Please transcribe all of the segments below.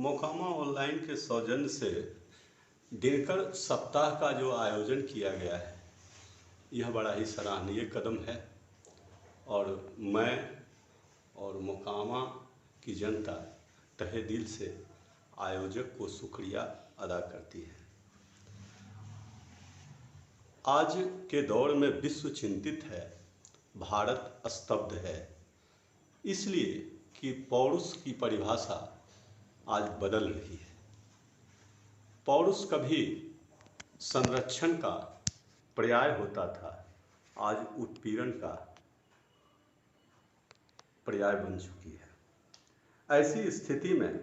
Mokama online के सौजन्य से दिनकर सप्ताह का जो आयोजन किया गया है, यह बड़ा ही सराहनीय कदम है और मैं और मोकामा की जनता तहे दिल से आयोजक को शुक्रिया अदा करती है। आज के दौर में विश्व चिंतित है, भारत स्तब्ध है, इसलिए कि पौरुष की परिभाषा आज बदल रही है। पौरुष कभी संरक्षण का पर्याय होता था, आज उत्पीड़न का पर्याय बन चुकी है। ऐसी स्थिति में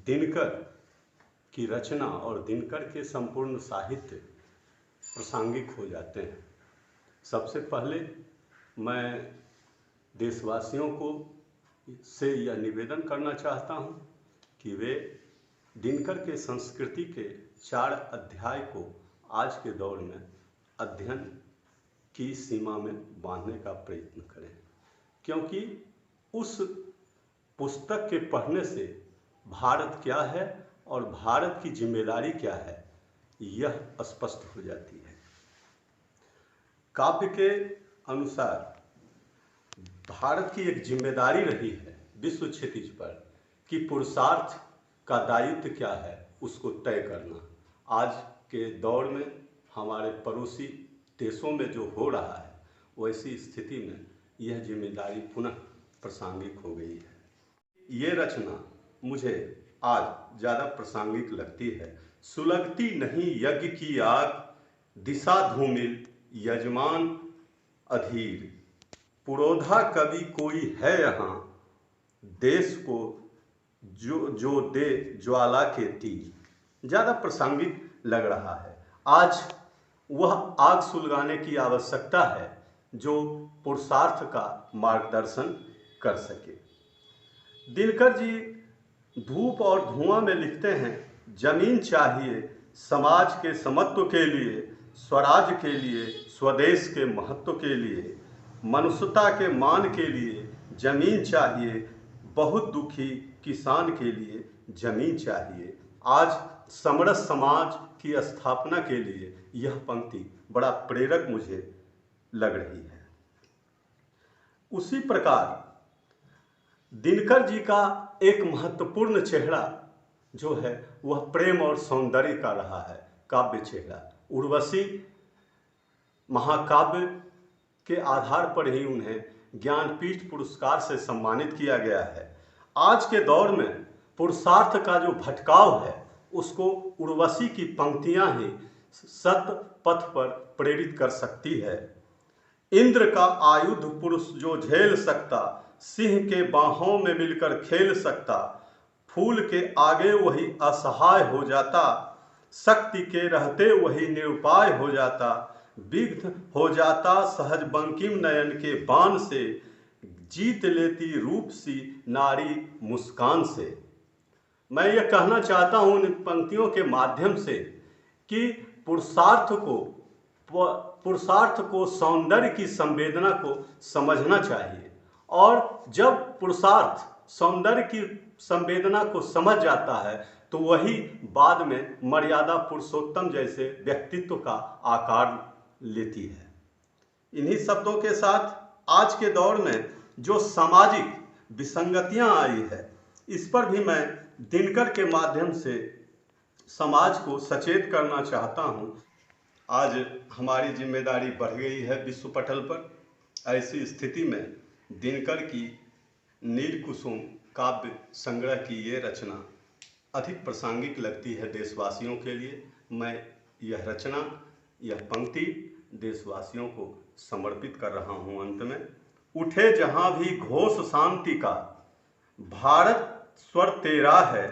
दिनकर की रचना और दिनकर के संपूर्ण साहित्य प्रासंगिक हो जाते हैं। सबसे पहले मैं देशवासियों को से यह निवेदन करना चाहता हूं कि वे दिनकर के संस्कृति के 4 अध्याय को आज के दौर में अध्ययन की सीमा में बांधने का प्रयत्न करें, क्योंकि उस पुस्तक के पढ़ने से भारत क्या है और भारत की जिम्मेदारी क्या है, यह स्पष्ट हो जाती है। काव्य के अनुसार भारत की एक जिम्मेदारी रही है विश्व क्षितिज पर कि पुरुषार्थ का दायित्व क्या है उसको तय करना। आज के दौर में हमारे पड़ोसी देशों में जो हो रहा है, वैसी स्थिति में यह जिम्मेदारी पुनः प्रासंगिक हो गई है। ये रचना मुझे आज ज़्यादा प्रासंगिक लगती है। सुलगती नहीं यज्ञ की आग, दिशा धूमिल यजमान अधीर, पुरोधा कवि कोई है यहाँ, देश को जो दे ज्वाला के तीर। ज़्यादा प्रासंगिक लग रहा है। आज वह आग सुलगाने की आवश्यकता है जो पुरुषार्थ का मार्गदर्शन कर सके। दिनकर जी धूप और धुआं में लिखते हैं, जमीन चाहिए समाज के समत्व के लिए, स्वराज के लिए, स्वदेश के महत्व के लिए, मनुष्यता के मान के लिए जमीन चाहिए, बहुत दुखी किसान के लिए जमीन चाहिए। आज समरस समाज की स्थापना के लिए यह पंक्ति बड़ा प्रेरक मुझे लग रही है। उसी प्रकार दिनकर जी का एक महत्वपूर्ण चेहरा जो है वह प्रेम और सौंदर्य का रहा है, काव्य चेहरा। उर्वशी महाकाव्य के आधार पर ही उन्हें ज्ञानपीठ पुरस्कार से सम्मानित किया गया है। आज के दौर में पुरुषार्थ का जो भटकाव है उसको उर्वशी की पंक्तियां ही सत्य पथ पर प्रेरित कर सकती है। इंद्र का आयुध पुरुष जो झेल सकता, सिंह के बाहों में मिलकर खेल सकता, फूल के आगे वही असहाय हो जाता, शक्ति के रहते वही निरुपाय हो जाता, विघ्न हो जाता सहज बंकिम नयन के बाण से, जीत लेती रूप सी नारी मुस्कान से। मैं यह कहना चाहता हूं इन पंक्तियों के माध्यम से कि पुरुषार्थ को सौंदर्य की संवेदना को समझना चाहिए, और जब पुरुषार्थ सौंदर्य की संवेदना को समझ जाता है तो वही बाद में मर्यादा पुरुषोत्तम जैसे व्यक्तित्व का आकार लेती है। इन्हीं शब्दों के साथ आज के दौर में जो सामाजिक विसंगतियां आई है, इस पर भी मैं दिनकर के माध्यम से समाज को सचेत करना चाहता हूं। आज हमारी जिम्मेदारी बढ़ गई है विश्व पटल पर। ऐसी स्थिति में दिनकर की नील कुसुम काव्य संग्रह की ये रचना अधिक प्रासंगिक लगती है देशवासियों के लिए। मैं यह रचना, यह पंक्ति देशवासियों को समर्पित कर रहा हूं। अंत में, उठे जहां भी घोष शांति का, भारत स्वर तेरा है,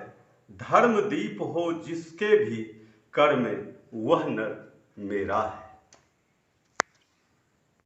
धर्म दीप हो जिसके भी कर में वह नर मेरा है।